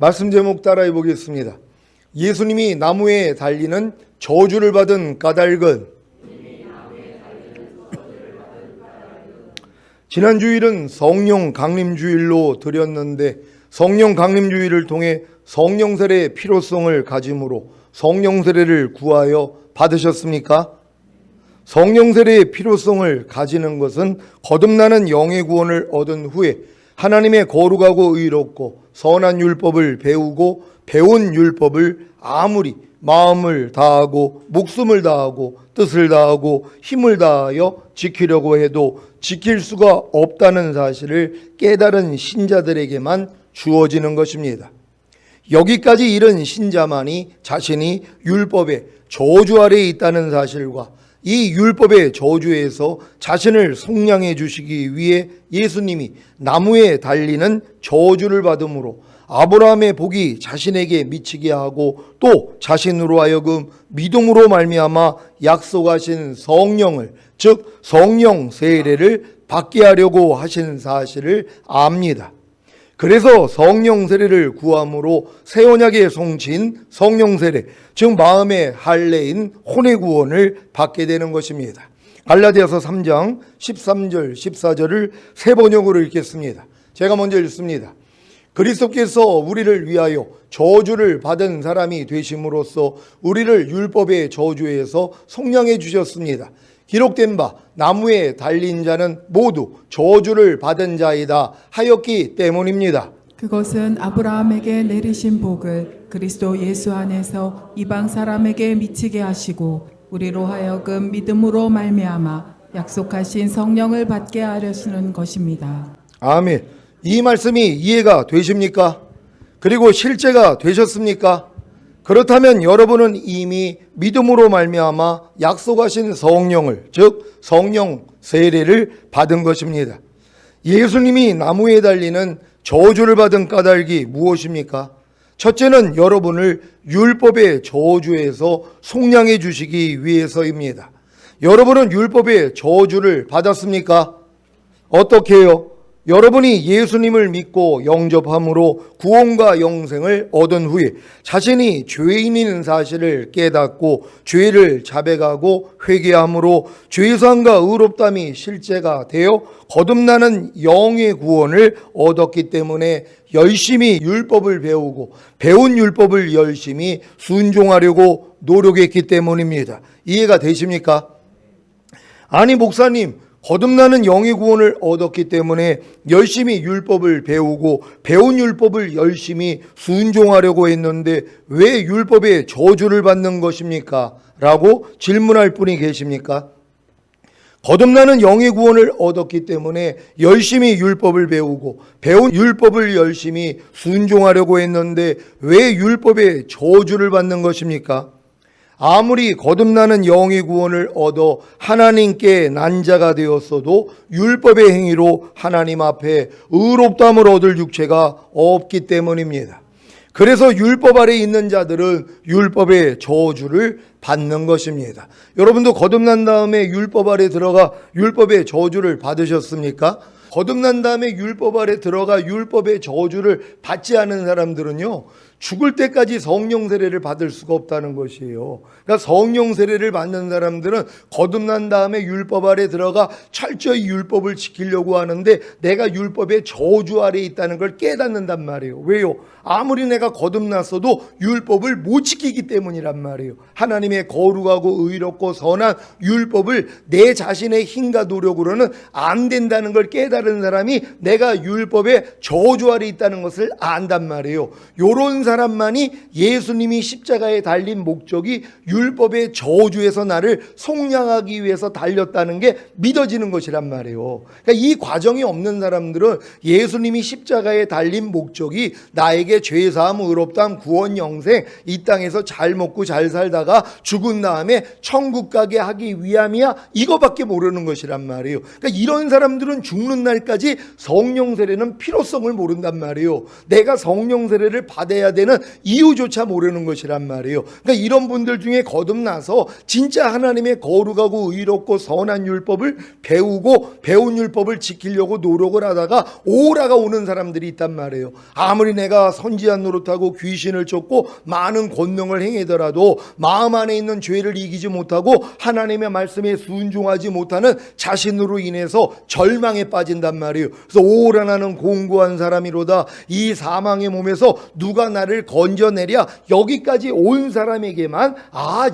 말씀 제목 따라해 보겠습니다. 예수님이 나무에 달리는 저주를 받은 까닭은. 지난 주일은 성령 강림주일로 드렸는데, 성령 강림주일을 통해 성령 세례의 필요성을 가짐으로 성령 세례를 구하여 받으셨습니까? 성령 세례의 필요성을 가지는 것은 거듭나는 영의 구원을 얻은 후에 하나님의 거룩하고 의롭고 선한 율법을 배우고 배운 율법을 아무리 마음을 다하고 목숨을 다하고 뜻을 다하고 힘을 다하여 지키려고 해도 지킬 수가 없다는 사실을 깨달은 신자들에게만 주어지는 것입니다. 여기까지 이른 신자만이 자신이 율법의 저주 아래에 있다는 사실과 이 율법의 저주에서 자신을 속량해 주시기 위해 예수님이 나무에 달리는 저주를 받음으로 아브라함의 복이 자신에게 미치게 하고 또 자신으로 하여금 믿음으로 말미암아 약속하신 성령을, 즉 성령 세례를 받게 하려고 하신 사실을 압니다. 그래서 성령 세례를 구함으로 새 언약의 송치인 성령 세례, 즉 마음의 할례인 혼의 구원을 받게 되는 것입니다. 갈라디아서 3장 13절 14절을 새 번역으로 읽겠습니다. 제가 먼저 읽습니다. 그리스도께서 우리를 위하여 저주를 받은 사람이 되심으로써 우리를 율법의 저주에서 속량해 주셨습니다. 기록된 바 나무에 달린 자는 모두 저주를 받은 자이다 하였기 때문입니다. 그것은 아브라함에게 내리신 복을 그리스도 예수 안에서 이방 사람에게 미치게 하시고 우리로 하여금 믿음으로 말미암아 약속하신 성령을 받게 하려는 것입니다. 아멘. 이 말씀이 이해가 되십니까? 그리고 실제가 되셨습니까? 그렇다면 여러분은 이미 믿음으로 말미암아 약속하신 성령을, 즉 성령 세례를 받은 것입니다. 예수님이 나무에 달리는 저주를 받은 까닭이 무엇입니까? 첫째는 여러분을 율법의 저주에서 속량해 주시기 위해서입니다. 여러분은 율법의 저주를 받았습니까? 어떻게 해요? 여러분이 예수님을 믿고 영접함으로 구원과 영생을 얻은 후에 자신이 죄인인 사실을 깨닫고 죄를 자백하고 회개함으로 죄사함과 의롭담이 실제가 되어 거듭나는 영의 구원을 얻었기 때문에 열심히 율법을 배우고 배운 율법을 열심히 순종하려고 노력했기 때문입니다. 이해가 되십니까? 아니 목사님, 거듭나는 영의 구원을 얻었기 때문에 열심히 율법을 배우고 배운 율법을 열심히 순종하려고 했는데 왜 율법의 저주를 받는 것입니까? 라고 질문할 분이 계십니까? 거듭나는 영의 구원을 얻었기 때문에 열심히 율법을 배우고 배운 율법을 열심히 순종하려고 했는데 왜 율법의 저주를 받는 것입니까? 아무리 거듭나는 영의 구원을 얻어 하나님께 난 자가 되었어도 율법의 행위로 하나님 앞에 의롭다함을 얻을 육체가 없기 때문입니다. 그래서 율법 아래 있는 자들은 율법의 저주를 받는 것입니다. 여러분도 거듭난 다음에 율법 아래 들어가 율법의 저주를 받으셨습니까? 거듭난 다음에 율법 아래 들어가 율법의 저주를 받지 않은 사람들은요, 죽을 때까지 성령 세례를 받을 수가 없다는 것이에요. 그러니까 성령 세례를 받는 사람들은 거듭난 다음에 율법 아래 들어가 철저히 율법을 지키려고 하는데 내가 율법의 저주 아래 있다는 걸 깨닫는단 말이에요. 왜요? 아무리 내가 거듭났어도 율법을 못 지키기 때문이란 말이에요. 하나님의 거룩하고 의롭고 선한 율법을 내 자신의 힘과 노력으로는 안 된다는 걸 깨달은 사람이 내가 율법의 저주 아래 있다는 것을 안단 말이에요. 요런 사람만이 예수님이 십자가에 달린 목적이 율법의 저주에서 나를 속량하기 위해서 달렸다는 게 믿어지는 것이란 말이에요. 그러니까 이 과정이 없는 사람들은 예수님이 십자가에 달린 목적이 나에게 죄사함, 의롭다함, 구원, 영생, 이 땅에서 잘 먹고 잘 살다가 죽은 다음에 천국 가게 하기 위함이야, 이거밖에 모르는 것이란 말이에요. 그러니까 이런 사람들은 죽는 날까지 성령 세례는 필요성을 모른단 말이에요. 내가 성령 세례를 받아야 되는 이유조차 모르는 것이란 말이에요. 그러니까 이런 분들 중에 거듭나서 진짜 하나님의 거룩하고 의롭고 선한 율법을 배우고 배운 율법을 지키려고 노력을 하다가 오라가 오는 사람들이 있단 말이에요. 아무리 내가 선지한 노릇하고 귀신을 쫓고 많은 권능을 행하더라도 마음 안에 있는 죄를 이기지 못하고 하나님의 말씀에 순종하지 못하는 자신으로 인해서 절망에 빠진단 말이에요. 그래서 오라 나는 공고한 사람이로다. 이 사망의 몸에서 누가 나를 건져내랴. 여기까지 온 사람에게만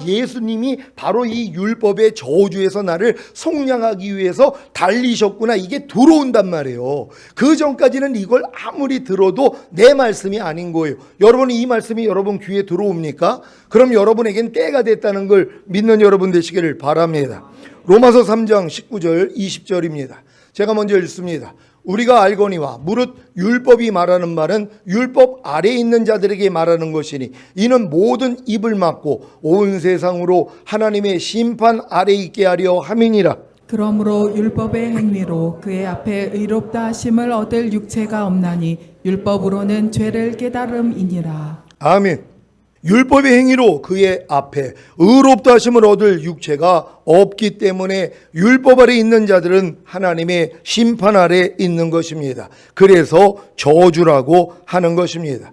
예수님이 바로 이 율법의 저주에서 나를 속량하기 위해서 달리셨구나, 이게 들어온단 말이에요. 그 전까지는 이걸 아무리 들어도 내 말씀이 아닌 거예요. 여러분이 이 말씀이 여러분 귀에 들어옵니까? 그럼 여러분에겐 때가 됐다는 걸 믿는 여러분 되시기를 바랍니다. 로마서 3장 19절 20절입니다. 제가 먼저 읽습니다. 우리가 알거니와 무릇 율법이 말하는 말은 율법 아래에 있는 자들에게 말하는 것이니 이는 모든 입을 막고 온 세상으로 하나님의 심판 아래에 있게 하려 함이니라. 그러므로 율법의 행위로 그의 앞에 의롭다 하심을 얻을 육체가 없나니 율법으로는 죄를 깨달음이니라. 아멘. 율법의 행위로 그의 앞에 의롭다 하심을 얻을 육체가 없기 때문에 율법 아래 있는 자들은 하나님의 심판 아래 있는 것입니다. 그래서 저주라고 하는 것입니다.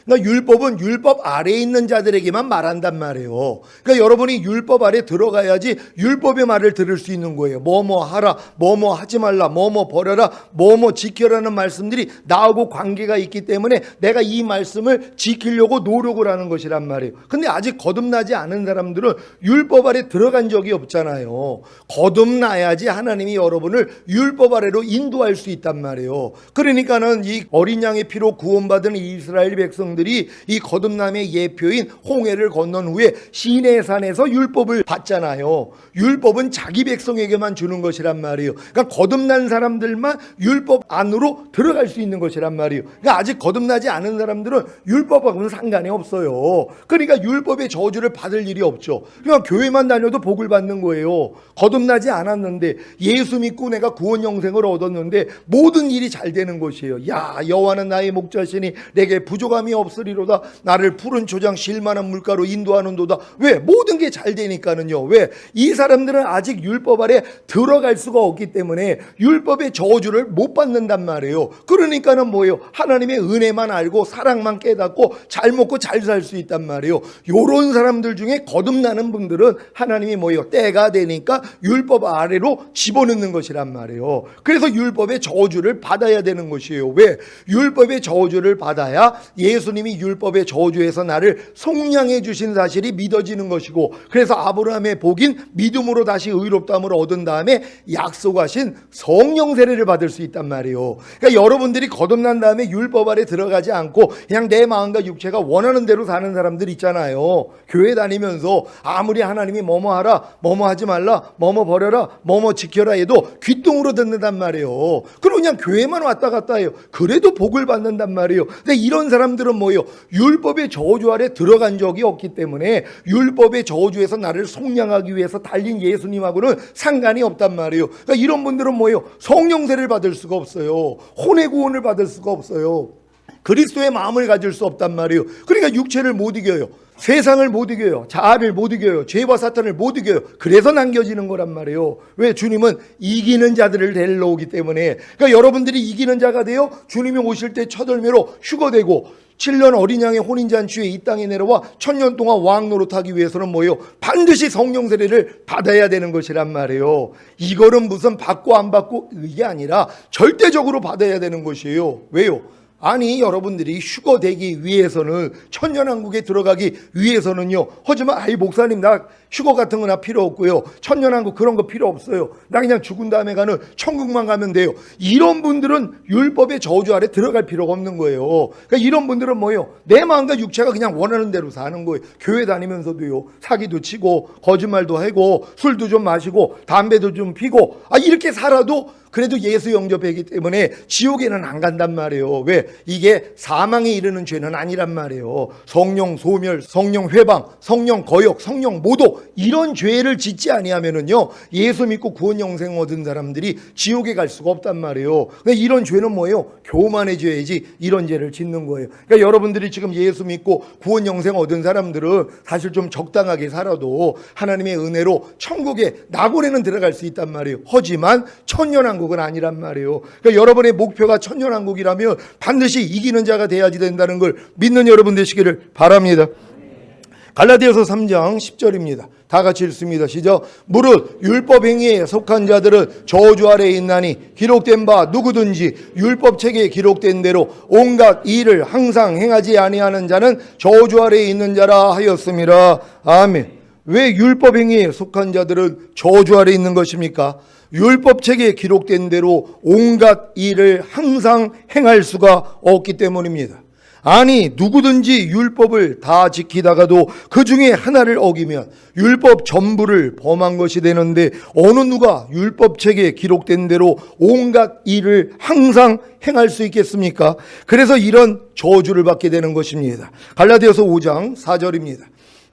그러니까 율법은 율법 아래에 있는 자들에게만 말한단 말이에요. 그러니까 여러분이 율법 아래 들어가야지 율법의 말을 들을 수 있는 거예요. 뭐뭐 하라, 뭐뭐 하지 말라, 뭐뭐 버려라, 뭐뭐 지켜라는 말씀들이 나하고 관계가 있기 때문에 내가 이 말씀을 지키려고 노력을 하는 것이란 말이에요. 근데 아직 거듭나지 않은 사람들은 율법 아래 들어간 적이 없잖아요. 거듭나야지 하나님이 여러분을 율법 아래로 인도할 수 있단 말이에요. 그러니까는 이 어린 양의 피로 구원받은 이스라엘 백성 들이 이 거듭남의 예표인 홍해를 건넌 후에 시내산에서 율법을 받잖아요. 율법은 자기 백성에게만 주는 것이란 말이에요. 그러니까 거듭난 사람들만 율법 안으로 들어갈 수 있는 것이란 말이에요. 그러니까 아직 거듭나지 않은 사람들은 율법하고는 상관이 없어요. 그러니까 율법의 저주를 받을 일이 없죠. 그러니까 교회만 다녀도 복을 받는 거예요. 거듭나지 않았는데 예수 믿고 내가 구원 영생을 얻었는데 모든 일이 잘 되는 것이에요. 야, 여호와는 나의 목자시니 내게 부족함이 없으리로다. 나를 푸른 초장 실만한 물가로 인도하는도다. 왜? 모든 게 잘 되니까는요. 왜? 이 사람들은 아직 율법 아래 들어갈 수가 없기 때문에 율법의 저주를 못 받는단 말이에요. 그러니까는 뭐예요? 하나님의 은혜만 알고 사랑만 깨닫고 잘 먹고 잘 살 수 있단 말이에요. 요런 사람들 중에 거듭나는 분들은 하나님이 뭐예요? 때가 되니까 율법 아래로 집어넣는 것이란 말이에요. 그래서 율법의 저주를 받아야 되는 것이에요. 왜? 율법의 저주를 받아야 예수님이 율법의 저주에서 나를 속량해 주신 사실이 믿어지는 것이고, 그래서 아브라함의 복인 믿음으로 다시 의롭다함을 얻은 다음에 약속하신 성령 세례를 받을 수 있단 말이에요. 그러니까 여러분들이 거듭난 다음에 율법 아래 들어가지 않고 그냥 내 마음과 육체가 원하는 대로 사는 사람들 있잖아요. 교회 다니면서 아무리 하나님이 뭐뭐 하라, 뭐뭐 하지 말라, 뭐뭐 버려라, 뭐뭐 지켜라 해도 귓등으로 듣는단 말이에요. 그럼 그냥 교회만 왔다 갔다 해요. 그래도 복을 받는단 말이에요. 근데 이런 사람들은 뭐예요? 율법의 저주 아래 들어간 적이 없기 때문에 율법의 저주에서 나를 속량하기 위해서 달린 예수님하고는 상관이 없단 말이에요. 그러니까 이런 분들은 뭐예요? 성령 세례를 받을 수가 없어요. 혼의 구원을 받을 수가 없어요. 그리스도의 마음을 가질 수 없단 말이에요. 그러니까 육체를 못 이겨요. 세상을 못 이겨요. 자아를 못 이겨요. 죄와 사탄을 못 이겨요. 그래서 남겨지는 거란 말이에요. 왜? 주님은 이기는 자들을 데리러 오기 때문에. 그러니까 여러분들이 이기는 자가 되어 주님이 오실 때 첫 열매로 휴거되고 7년 어린 양의 혼인잔치에 이 땅에 내려와 1000년 동안 왕 노릇하기 위해서는 뭐예요? 반드시 성령 세례를 받아야 되는 것이란 말이에요. 이거는 무슨 받고 안 받고 이게 아니라 절대적으로 받아야 되는 것이에요. 왜요? 아니, 여러분들이 휴거되기 위해서는, 천년왕국에 들어가기 위해서는요, 하지만 아이 목사님 나 휴거 같은 거 나 필요 없고요, 천년왕국 그런 거 필요 없어요, 나 그냥 죽은 다음에 가는 천국만 가면 돼요. 이런 분들은 율법의 저주 아래 들어갈 필요가 없는 거예요. 그러니까 이런 분들은 뭐예요? 내 마음과 육체가 그냥 원하는 대로 사는 거예요. 교회 다니면서도요, 사기도 치고 거짓말도 하고 술도 좀 마시고 담배도 좀 피고 이렇게 살아도 그래도 예수 영접하기 때문에 지옥에는 안 간단 말이에요. 왜? 이게 사망에 이르는 죄는 아니란 말이에요. 성령 소멸, 성령 회방, 성령 거역, 성령 모독 이런 죄를 짓지 아니하면은요 예수 믿고 구원 영생 얻은 사람들이 지옥에 갈 수가 없단 말이에요. 근데 이런 죄는 뭐예요? 교만해져야지 이런 죄를 짓는 거예요. 그러니까 여러분들이 지금 예수 믿고 구원 영생 얻은 사람들은 사실 좀 적당하게 살아도 하나님의 은혜로 천국에 낙원에는 들어갈 수 있단 말이에요. 하지만 천년왕국은 아니란 말이에요. 그러니까 여러분의 목표가 천년왕국이라면 반드시 이기는 자가 돼야지 된다는 걸 믿는 여러분 되시기를 바랍니다. 갈라디아서 3장 10절입니다. 다 같이 읽습니다. 시작. 무릇 율법 행위에 속한 자들은 저주 아래에 있나니 기록된 바 누구든지 율법 책에 기록된 대로 온갖 일을 항상 행하지 아니하는 자는 저주 아래에 있는 자라 하였음이라. 아멘. 왜 율법 행위에 속한 자들은 저주 아래에 있는 것입니까? 율법 책에 기록된 대로 온갖 일을 항상 행할 수가 없기 때문입니다. 아니 누구든지 율법을 다 지키다가도 그 중에 하나를 어기면 율법 전부를 범한 것이 되는데 어느 누가 율법 책에 기록된 대로 온갖 일을 항상 행할 수 있겠습니까? 그래서 이런 저주를 받게 되는 것입니다. 갈라디아서 5장 4절입니다.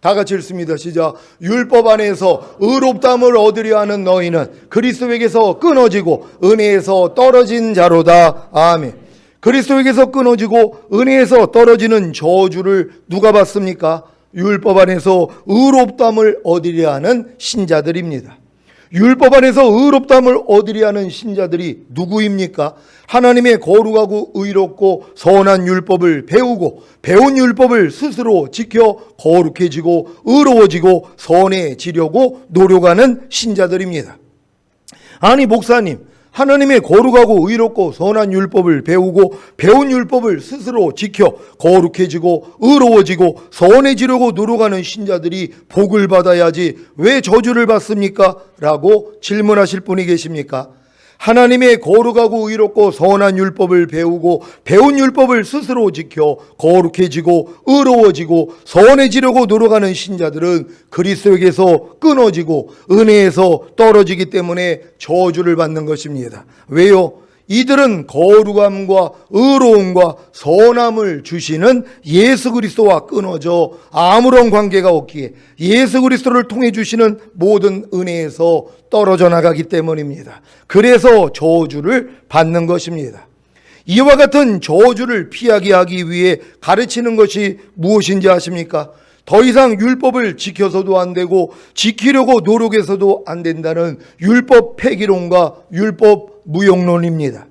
다 같이 읽습니다. 시작. 율법 안에서 의롭다함을 얻으려 하는 너희는 그리스도에게서 끊어지고 은혜에서 떨어진 자로다. 아멘. 그리스도에게서 끊어지고 은혜에서 떨어지는 저주를 누가 받습니까? 율법 안에서 의롭다함을 얻으려 하는 신자들입니다. 율법 안에서 의롭다함을 얻으려 하는 신자들이 누구입니까? 하나님의 거룩하고 의롭고 선한 율법을 배우고 배운 율법을 스스로 지켜 거룩해지고 의로워지고 선해지려고 노력하는 신자들입니다. 아니 목사님, 하나님의 거룩하고 의롭고 선한 율법을 배우고 배운 율법을 스스로 지켜 거룩해지고 의로워지고 선해지려고 노력하는 신자들이 복을 받아야지 왜 저주를 받습니까? 라고 질문하실 분이 계십니까? 하나님의 거룩하고 의롭고 선한 율법을 배우고 배운 율법을 스스로 지켜 거룩해지고 의로워지고 선해지려고 노력하는 신자들은 그리스도에게서 끊어지고 은혜에서 떨어지기 때문에 저주를 받는 것입니다. 왜요? 이들은 거룩함과 의로움과 선함을 주시는 예수 그리스도와 끊어져 아무런 관계가 없기에 예수 그리스도를 통해 주시는 모든 은혜에서 떨어져 나가기 때문입니다. 그래서 저주를 받는 것입니다. 이와 같은 저주를 피하게 하기 위해 가르치는 것이 무엇인지 아십니까? 더 이상 율법을 지켜서도 안 되고 지키려고 노력해서도 안 된다는 율법 폐기론과 율법 무용론입니다.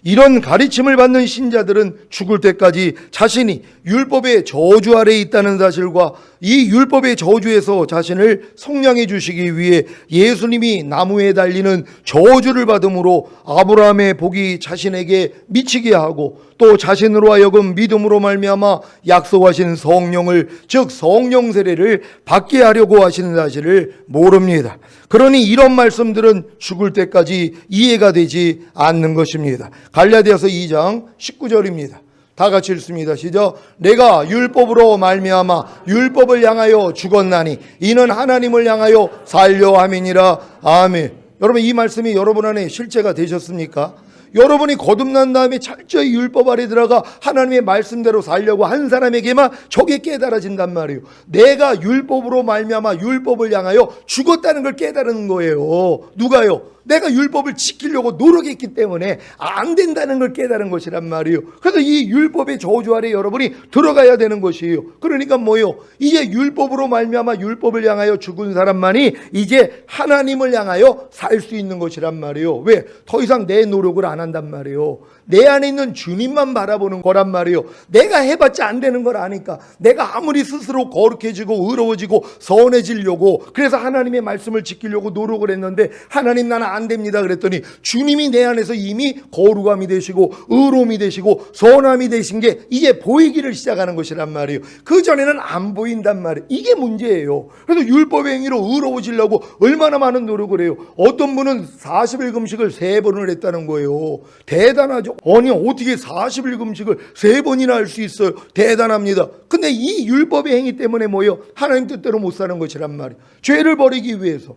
이런 가르침을 받는 신자들은 죽을 때까지 자신이 율법의 저주 아래에 있다는 사실과 이 율법의 저주에서 자신을 속량해 주시기 위해 예수님이 나무에 달리는 저주를 받음으로 아브라함의 복이 자신에게 미치게 하고 또 자신으로 하여금 믿음으로 말미암아 약속하신 성령을 즉 성령 세례를 받게 하려고 하시는 사실을 모릅니다. 그러니 이런 말씀들은 죽을 때까지 이해가 되지 않는 것입니다. 갈라디아서 2장 19절입니다. 다 같이 읽습니다. 시작. 내가 율법으로 말미암아 율법을 향하여 죽었나니 이는 하나님을 향하여 살려 함이니라. 아멘. 여러분 이 말씀이 여러분 안에 실제가 되셨습니까? 여러분이 거듭난 다음에 철저히 율법 아래 들어가 하나님의 말씀대로 살려고 한 사람에게만 저게 깨달아진단 말이에요. 내가 율법으로 말미암아 율법을 향하여 죽었다는 걸 깨달은 거예요. 누가요? 내가 율법을 지키려고 노력했기 때문에 안 된다는 걸 깨달은 것이란 말이에요. 그래서 이 율법의 저주 아래 여러분이 들어가야 되는 것이에요. 그러니까 뭐요? 이제 율법으로 말미암아 율법을 향하여 죽은 사람만이 이제 하나님을 향하여 살 수 있는 것이란 말이에요. 왜? 더 이상 내 노력을 안 한단 말이에요. 내 안에 있는 주님만 바라보는 거란 말이에요. 내가 해봤자 안 되는 걸 아니까 내가 아무리 스스로 거룩해지고 의로워지고 선해지려고 그래서 하나님의 말씀을 지키려고 노력을 했는데 하나님 나는 안 됩니다 그랬더니 주님이 내 안에서 이미 거룩함이 되시고 의로움이 되시고 선함이 되신 게 이제 보이기를 시작하는 것이란 말이에요. 그전에는 안 보인단 말이에요. 이게 문제예요. 그래서 율법의 행위로 의로워지려고 얼마나 많은 노력을 해요. 어떤 분은 40일 금식을 3번을 했다는 거예요. 대단하죠. 아니 어떻게 40일 금식을 3번이나 할 수 있어요. 대단합니다. 근데 이 율법의 행위 때문에 뭐예요? 하나님 뜻대로 못 사는 것이란 말이에요. 죄를 버리기 위해서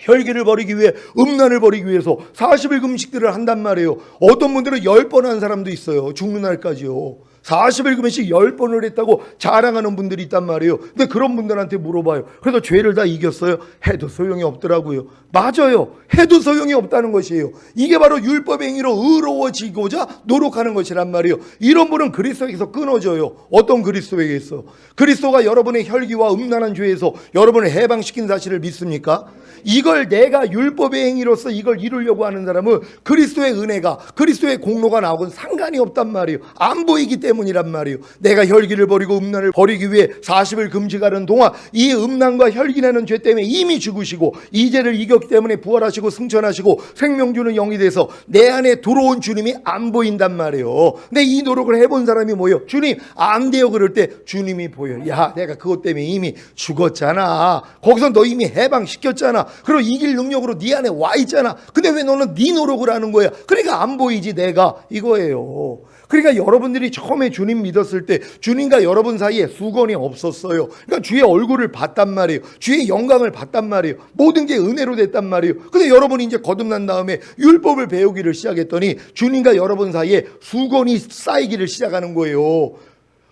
혈기를 버리기 위해, 음란을 버리기 위해서 40일 금식들을 한단 말이에요. 어떤 분들은 10번 한 사람도 있어요. 죽는 날까지요. 40일 금식 10번을 했다고 자랑하는 분들이 있단 말이에요. 근데 그런 분들한테 물어봐요. 그래서 죄를 다 이겼어요? 해도 소용이 없더라고요. 맞아요. 해도 소용이 없다는 것이에요. 이게 바로 율법 행위로 의로워지고자 노력하는 것이란 말이에요. 이런 분은 그리스도에게서 끊어져요. 어떤 그리스도에게서? 그리스도가 여러분의 혈기와 음란한 죄에서 여러분을 해방시킨 사실을 믿습니까? 이걸 내가 율법의 행위로서 이걸 이루려고 하는 사람은 그리스도의 은혜가, 그리스도의 공로가 나오고는 상관이 없단 말이에요. 안 보이기 때문이란 말이에요. 내가 혈기를 버리고 음란을 버리기 위해 40일 금식하는 동안 이 음란과 혈기라는 죄 때문에 이미 죽으시고 이 죄를 이겼기 때문에 부활하시고 승천하시고 생명 주는 영이 돼서 내 안에 들어온 주님이 안 보인단 말이에요. 근데 이 노력을 해본 사람이 뭐예요? 주님 안 돼요. 그럴 때 주님이 보여요. 야, 내가 그것 때문에 이미 죽었잖아. 거기서 너 이미 해방시켰잖아. 그리고 이길 능력으로 네 안에 와 있잖아. 근데 왜 너는 네 노력을 하는 거야? 그러니까 안 보이지 내가, 이거예요. 그러니까 여러분들이 처음에 주님 믿었을 때 주님과 여러분 사이에 수건이 없었어요. 그러니까 주의 얼굴을 봤단 말이에요. 주의 영광을 봤단 말이에요. 모든 게 은혜로 됐단 말이에요. 근데 여러분이 이제 거듭난 다음에 율법을 배우기를 시작했더니 주님과 여러분 사이에 수건이 쌓이기를 시작하는 거예요.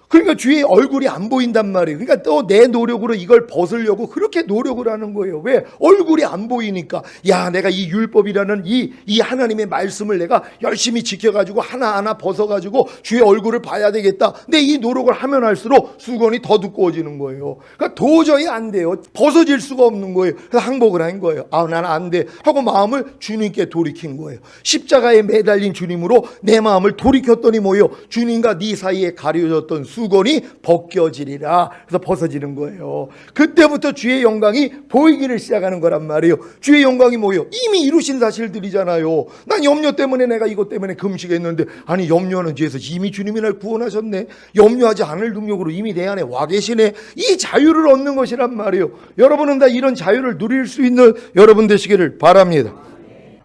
그러니까 주의 얼굴이 안 보인단 말이에요. 그러니까 또 내 노력으로 이걸 벗으려고 그렇게 노력을 하는 거예요. 왜? 얼굴이 안 보이니까. 야, 내가 이 율법이라는 이 하나님의 말씀을 내가 열심히 지켜가지고 하나하나 벗어가지고 주의 얼굴을 봐야 되겠다. 근데 이 노력을 하면 할수록 수건이 더 두꺼워지는 거예요. 그러니까 도저히 안 돼요. 벗어질 수가 없는 거예요. 그래서 항복을 한 거예요. 아, 나는 안 돼 하고 마음을 주님께 돌이킨 거예요. 십자가에 매달린 주님으로 내 마음을 돌이켰더니 뭐예요? 주님과 네 사이에 가려졌던 수건이 벗겨지리라. 그래서 벗어지는 거예요. 그때부터 주의 영광이 보이기를 시작하는 거란 말이에요. 주의 영광이 뭐예요? 이미 이루신 사실들이잖아요. 난 염려 때문에 내가 이것 때문에 금식했는데, 아니 염려하는 죄에서 이미 주님이 날 구원하셨네. 염려하지 않을 능력으로 이미 내 안에 와 계시네. 이 자유를 얻는 것이란 말이에요. 여러분은 다 이런 자유를 누릴 수 있는 여러분 되시기를 바랍니다.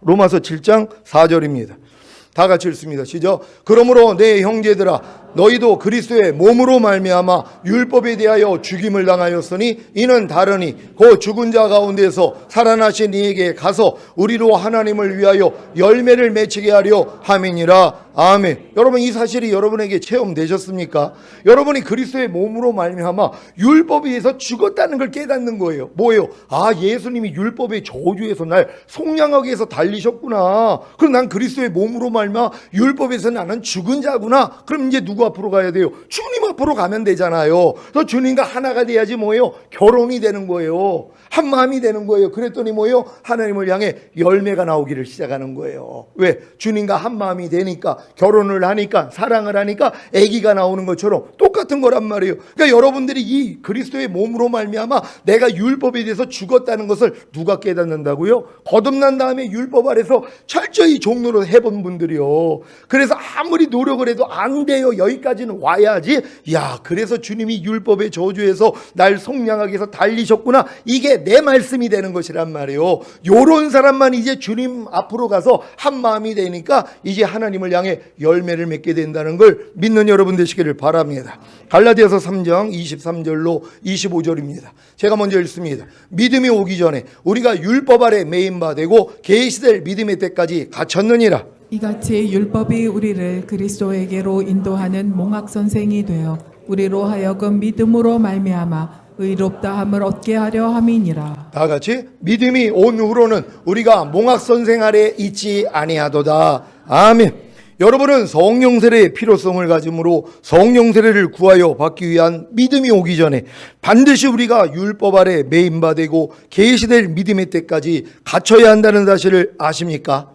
로마서 7장 4절입니다. 다 같이 읽습니다. 시작. 그러므로 내 형제들아, 너희도 그리스도의 몸으로 말미암아 율법에 대하여 죽임을 당하였으니 이는 다르니 그 죽은 자 가운데서 살아나신 이에게 가서 우리로 하나님을 위하여 열매를 맺히게 하려 함이니라. 아멘. 여러분, 이 사실이 여러분에게 체험되셨습니까? 여러분이 그리스도의 몸으로 말미암아 율법에 의해서 죽었다는 걸 깨닫는 거예요. 뭐예요? 아, 예수님이 율법의 저주에서 날 속량하기 위해서 달리셨구나. 그럼 난 그리스도의 몸으로 말미암아 율법에서 나는 죽은 자구나. 그럼 이제 누구 앞으로 가야 돼요? 주님 앞으로 가면 되잖아요. 그래서 주님과 하나가 돼야지 뭐예요? 결혼이 되는 거예요. 한 마음이 되는 거예요. 그랬더니 뭐예요? 하나님을 향해 열매가 나오기를 시작하는 거예요. 왜? 주님과 한 마음이 되니까, 결혼을 하니까, 사랑을 하니까 아기가 나오는 것처럼 똑같은 거란 말이에요. 그러니까 여러분들이 이 그리스도의 몸으로 말미암아 내가 율법에 대해서 죽었다는 것을 누가 깨닫는다고요? 거듭난 다음에 율법 아래서 철저히 종로로 해본 분들이요. 그래서 아무리 노력을 해도 안 돼요. 여기까지는 와야지. 야, 그래서 주님이 율법의 저주에서 날 속량하기 위해서 달리셨구나. 이게 내 말씀이 되는 것이란 말이에요. 요런 사람만 이제 주님 앞으로 가서 한 마음이 되니까 이제 하나님을 향해 열매를 맺게 된다는 걸 믿는 여러분 되시기를 바랍니다. 갈라디아서 3장 23절로 25절입니다. 제가 먼저 읽습니다. 믿음이 오기 전에 우리가 율법 아래 매인바 되고 계시될 믿음의 때까지 갇혔느니라. 이같이 율법이 우리를 그리스도에게로 인도하는 몽학 선생이 되어 우리로 하여금 믿음으로 말미암아 의롭다함을 얻게 하려 함이니라. 다 같이 믿음이 온 후로는 우리가 몽학 선생 아래 있지 아니하도다. 아멘. 여러분은 성령 세례의 필요성을 가짐으로 성령 세례를 구하여 받기 위한 믿음이 오기 전에 반드시 우리가 율법 아래 매인바되고 계시될 믿음의 때까지 갇혀야 한다는 사실을 아십니까?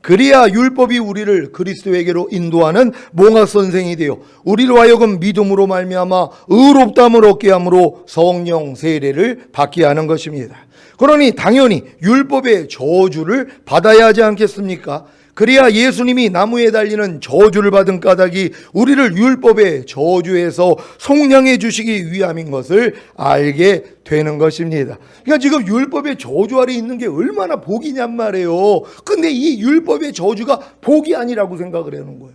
그래야 율법이 우리를 그리스도에게로 인도하는 몽학 선생이 되어 우리로 하여금 믿음으로 말미암아 의롭다함을 얻게 함으로 성령 세례를 받게 하는 것입니다. 그러니 당연히 율법의 저주를 받아야 하지 않겠습니까? 그래야 예수님이 나무에 달리는 저주를 받은 까닭이 우리를 율법의 저주에서 속량해 주시기 위함인 것을 알게 되는 것입니다. 그러니까 지금 율법의 저주 아래 있는 게 얼마나 복이냔 말이에요. 근데 이 율법의 저주가 복이 아니라고 생각을 하는 거예요.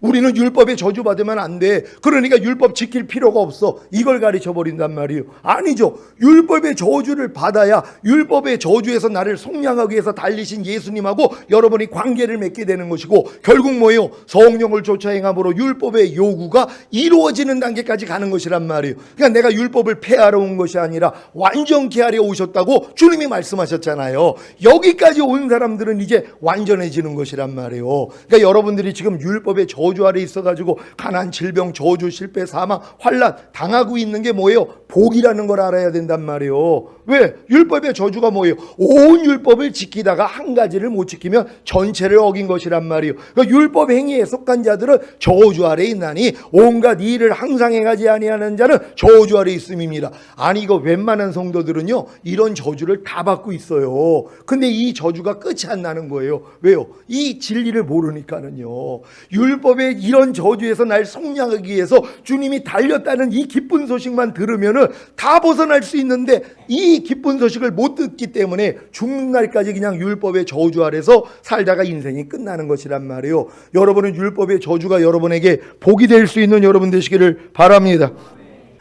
우리는 율법에 저주받으면 안 돼. 그러니까 율법 지킬 필요가 없어. 이걸 가르쳐 버린단 말이에요. 아니죠. 율법의 저주를 받아야 율법의 저주에서 나를 속량하기 위해서 달리신 예수님하고 여러분이 관계를 맺게 되는 것이고, 결국 뭐예요? 성령을 쫓아 행함으로 율법의 요구가 이루어지는 단계까지 가는 것이란 말이에요. 그러니까 내가 율법을 폐하러 온 것이 아니라 완전케 하려 오셨다고 주님이 말씀하셨잖아요. 여기까지 온 사람들은 이제 완전해지는 것이란 말이에요. 그러니까 여러분들이 지금 율법의 저주 아래 있어가지고 가난, 질병, 저주, 실패, 사망, 환난 당하고 있는 게 뭐예요? 복이라는 걸 알아야 된단 말이에요. 왜? 율법의 저주가 뭐예요? 온 율법을 지키다가 한 가지를 못 지키면 전체를 어긴 것이란 말이에요. 그러니까 율법 행위에 속한 자들은 저주 아래 있나니 온갖 이 일을 항상 행하지 아니하는 자는 저주 아래 있음입니다. 아니, 이거 웬만한 성도들은요 이런 저주를 다 받고 있어요. 근데 이 저주가 끝이 안 나는 거예요. 왜요? 이 진리를 모르니까는요. 율법의 이런 저주에서 날 속량하기 위해서 주님이 달렸다는 이 기쁜 소식만 들으면은 다 벗어날 수 있는데, 이 기쁜 소식을 못 듣기 때문에 죽는 날까지 그냥 율법의 저주 아래서 살다가 인생이 끝나는 것이란 말이에요. 여러분은 율법의 저주가 여러분에게 복이 될 수 있는 여러분 되시기를 바랍니다.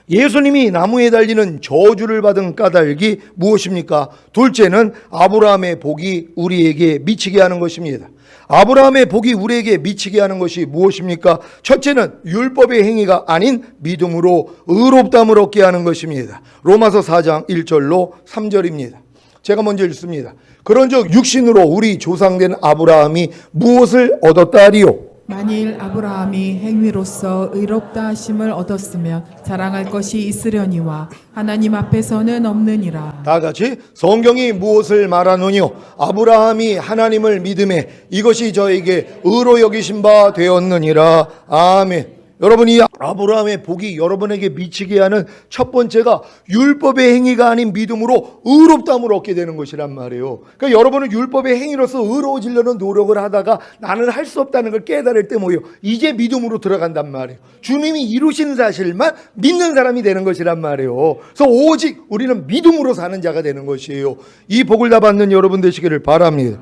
예수님이 나무에 달리는 저주를 받은 까닭이 무엇입니까? 둘째는 아브라함의 복이 우리에게 미치게 하는 것입니다. 아브라함의 복이 우리에게 미치게 하는 것이 무엇입니까? 첫째는 율법의 행위가 아닌 믿음으로 의롭다함을 얻게 하는 것입니다. 로마서 4장 1절로 3절입니다. 제가 먼저 읽습니다. 그런즉 육신으로 우리 조상된 아브라함이 무엇을 얻었다 하리요? 만일 아브라함이 행위로서 의롭다 하심을 얻었으면 자랑할 것이 있으려니와 하나님 앞에서는 없느니라. 다 같이 성경이 무엇을 말하느뇨? 아브라함이 하나님을 믿음에 이것이 저에게 의로 여기신 바 되었느니라. 아멘. 여러분, 이 아브라함의 복이 여러분에게 미치게 하는 첫 번째가 율법의 행위가 아닌 믿음으로 의롭다함을 얻게 되는 것이란 말이에요. 그러니까 여러분은 율법의 행위로서 의로워지려는 노력을 하다가 나는 할 수 없다는 걸 깨달을 때 뭐예요? 이제 믿음으로 들어간단 말이에요. 주님이 이루신 사실만 믿는 사람이 되는 것이란 말이에요. 그래서 오직 우리는 믿음으로 사는 자가 되는 것이에요. 이 복을 다 받는 여러분 되시기를 바랍니다.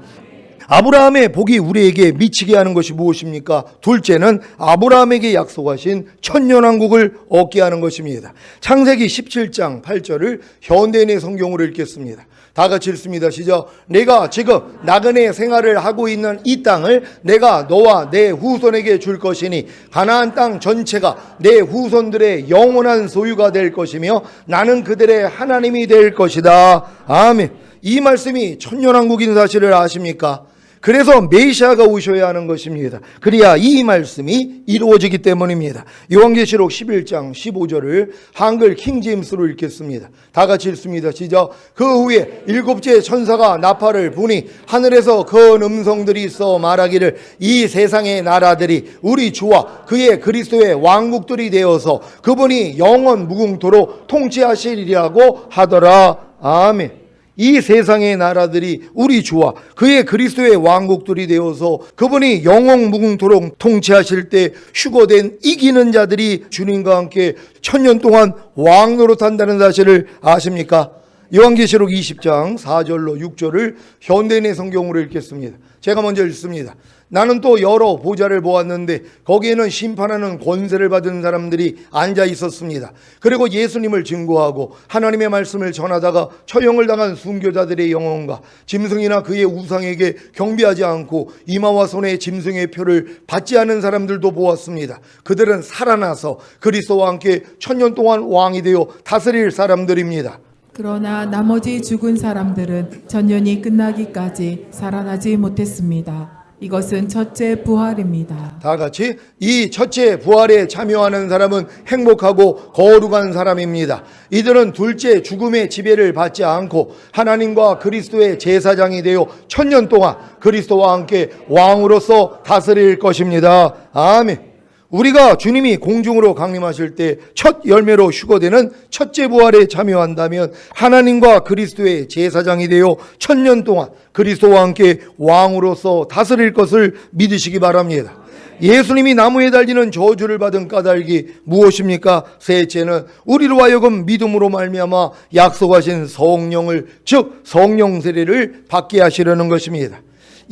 아브라함의 복이 우리에게 미치게 하는 것이 무엇입니까? 둘째는 아브라함에게 약속하신 천년왕국을 얻게 하는 것입니다. 창세기 17장 8절을 현대인의 성경으로 읽겠습니다. 다 같이 읽습니다. 시작. 내가 지금 나그네 생활을 하고 있는 이 땅을 내가 너와 내 후손에게 줄 것이니 가나안 땅 전체가 내 후손들의 영원한 소유가 될 것이며 나는 그들의 하나님이 될 것이다. 아멘. 이 말씀이 천년왕국인 사실을 아십니까? 그래서 메시아가 오셔야 하는 것입니다. 그래야 이 말씀이 이루어지기 때문입니다. 요한계시록 11장 15절을 한글 킹제임스로 읽겠습니다. 다 같이 읽습니다. 시작. 그 후에 일곱째 천사가 나팔을 부니 하늘에서 큰 음성들이 있어 말하기를 이 세상의 나라들이 우리 주와 그의 그리스도의 왕국들이 되어서 그분이 영원 무궁토록 통치하시리라고 하더라. 아멘. 이 세상의 나라들이 우리 주와 그의 그리스도의 왕국들이 되어서 그분이 영원 무궁토록 통치하실 때 휴거된 이기는 자들이 주님과 함께 천년 동안 왕 노릇한다는 사실을 아십니까? 요한계시록 20장 4절로 6절을 현대인의 성경으로 읽겠습니다. 제가 먼저 읽습니다. 나는 또 여러 보좌를 보았는데 거기에는 심판하는 권세를 받은 사람들이 앉아 있었습니다. 그리고 예수님을 증거하고 하나님의 말씀을 전하다가 처형을 당한 순교자들의 영혼과 짐승이나 그의 우상에게 경배하지 않고 이마와 손에 짐승의 표를 받지 않은 사람들도 보았습니다. 그들은 살아나서 그리스도와 함께 천년 동안 왕이 되어 다스릴 사람들입니다. 그러나 나머지 죽은 사람들은 천년이 끝나기까지 살아나지 못했습니다. 이것은 첫째 부활입니다. 다 같이 이 첫째 부활에 참여하는 사람은 행복하고 거룩한 사람입니다. 이들은 둘째 죽음의 지배를 받지 않고 하나님과 그리스도의 제사장이 되어 천년 동안 그리스도와 함께 왕으로서 다스릴 것입니다. 아멘. 우리가 주님이 공중으로 강림하실 때 첫 열매로 휴거되는 첫째 부활에 참여한다면 하나님과 그리스도의 제사장이 되어 천년 동안 그리스도와 함께 왕으로서 다스릴 것을 믿으시기 바랍니다. 예수님이 나무에 달리는 저주를 받은 까닭이 무엇입니까? 셋째는 우리로 하여금 믿음으로 말미암아 약속하신 성령을, 즉 성령 세례를 받게 하시려는 것입니다.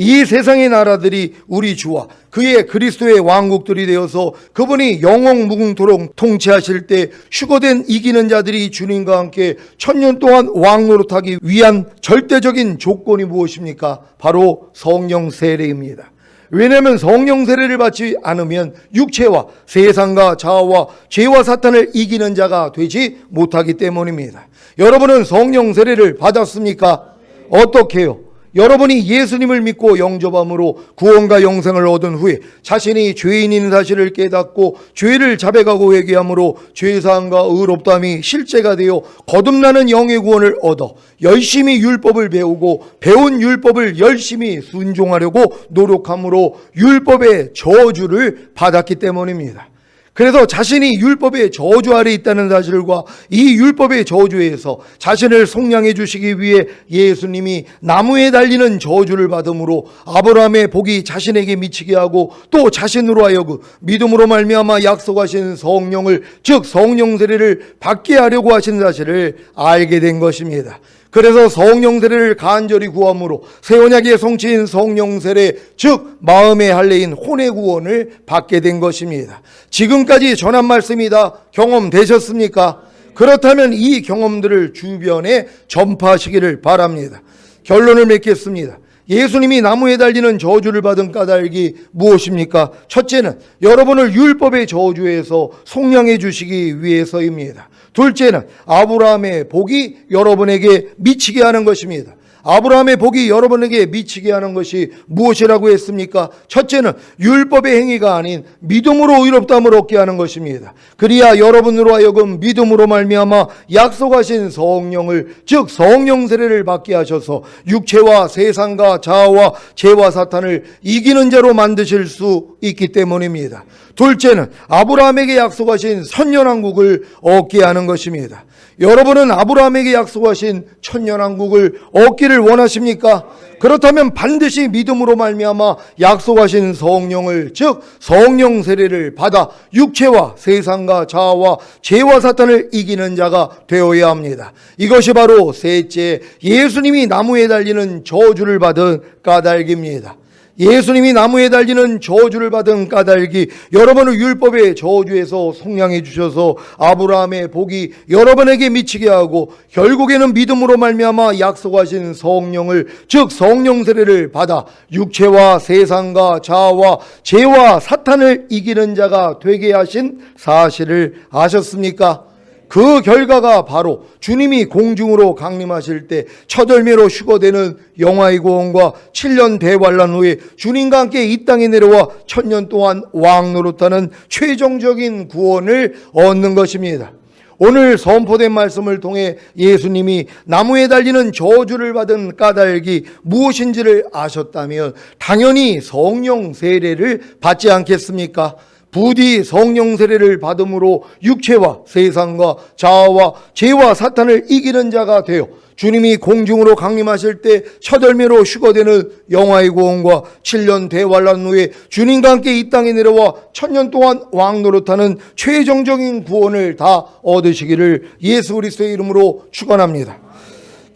이 세상의 나라들이 우리 주와 그의 그리스도의 왕국들이 되어서 그분이 영원무궁토록 통치하실 때 휴거된 이기는 자들이 주님과 함께 천년 동안 왕노릇하기 위한 절대적인 조건이 무엇입니까? 바로 성령 세례입니다. 왜냐하면 성령 세례를 받지 않으면 육체와 세상과 자아와 죄와 사탄을 이기는 자가 되지 못하기 때문입니다. 여러분은 성령 세례를 받았습니까? 어떻게 해요? 여러분이 예수님을 믿고 영접함으로 구원과 영생을 얻은 후에 자신이 죄인인 사실을 깨닫고 죄를 자백하고 회개함으로 죄사함과 의롭다함이 실제가 되어 거듭나는 영의 구원을 얻어 열심히 율법을 배우고 배운 율법을 열심히 순종하려고 노력함으로 율법의 저주를 받았기 때문입니다. 그래서 자신이 율법의 저주 아래 있다는 사실과 이 율법의 저주에서 자신을 속량해 주시기 위해 예수님이 나무에 달리는 저주를 받음으로 아브라함의 복이 자신에게 미치게 하고 또 자신으로 하여금 믿음으로 말미암아 약속하신 성령을 즉 성령 세례를 받게 하려고 하신 사실을 알게 된 것입니다. 그래서 성령 세례를 간절히 구함으로 새 언약의 성취인 성령 세례 즉 마음의 할례인 혼의 구원을 받게 된 것입니다. 지금까지 전한 말씀이 다 경험되셨습니까? 그렇다면 이 경험들을 주변에 전파하시기를 바랍니다. 결론을 맺겠습니다. 예수님이 나무에 달리는 저주를 받은 까닭이 무엇입니까? 첫째는 여러분을 율법의 저주에서 속량해 주시기 위해서입니다. 둘째는 아브라함의 복이 여러분에게 미치게 하는 것입니다. 아브라함의 복이 여러분에게 미치게 하는 것이 무엇이라고 했습니까? 첫째는 율법의 행위가 아닌 믿음으로 의롭다함을 얻게 하는 것입니다. 그리야 여러분으로 하여금 믿음으로 말미암아 약속하신 성령을 즉 성령 세례를 받게 하셔서 육체와 세상과 자아와 죄와 사탄을 이기는 자로 만드실 수 있기 때문입니다. 둘째는 아브라함에게 약속하신 선연왕국을 얻게 하는 것입니다. 여러분은 아브라함에게 약속하신 천년왕국을 얻기를 원하십니까? 그렇다면 반드시 믿음으로 말미암아 약속하신 성령을 즉 성령 세례를 받아 육체와 세상과 자아와 죄와 사탄을 이기는 자가 되어야 합니다. 이것이 바로 셋째, 예수님이 나무에 달리는 저주를 받은 까닭입니다. 예수님이 나무에 달리는 저주를 받은 까닭이 여러분을 율법의 저주에서 속량해 주셔서 아브라함의 복이 여러분에게 미치게 하고 결국에는 믿음으로 말미암아 약속하신 성령을 즉 성령 세례를 받아 육체와 세상과 자아와 죄와 사탄을 이기는 자가 되게 하신 사실을 아셨습니까? 그 결과가 바로 주님이 공중으로 강림하실 때 첫열매로 휴거되는 영화의 구원과 7년 대환란 후에 주님과 함께 이 땅에 내려와 천년 동안 왕노릇하는 최종적인 구원을 얻는 것입니다. 오늘 선포된 말씀을 통해 예수님이 나무에 달리는 저주를 받은 까닭이 무엇인지를 아셨다면 당연히 성령 세례를 받지 않겠습니까? 부디 성령 세례를 받음으로 육체와 세상과 자아와 죄와 사탄을 이기는 자가 되어 주님이 공중으로 강림하실 때 첫열매로 휴거되는 영화의 구원과 7년 대환란 후에 주님과 함께 이 땅에 내려와 천년 동안 왕노릇하는 최종적인 구원을 다 얻으시기를 예수 그리스도의 이름으로 축원합니다.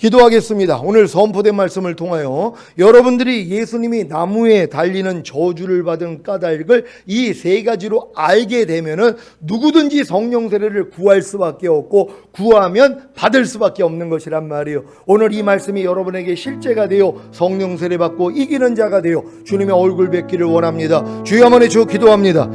기도하겠습니다. 오늘 선포된 말씀을 통하여 여러분들이 예수님이 나무에 달리는 저주를 받은 까닭을 이 세 가지로 알게 되면은 누구든지 성령 세례를 구할 수밖에 없고 구하면 받을 수밖에 없는 것이란 말이에요. 오늘 이 말씀이 여러분에게 실제가 되어 성령 세례 받고 이기는 자가 되어 주님의 얼굴 뵙기를 원합니다. 주여 한번 주 기도합니다.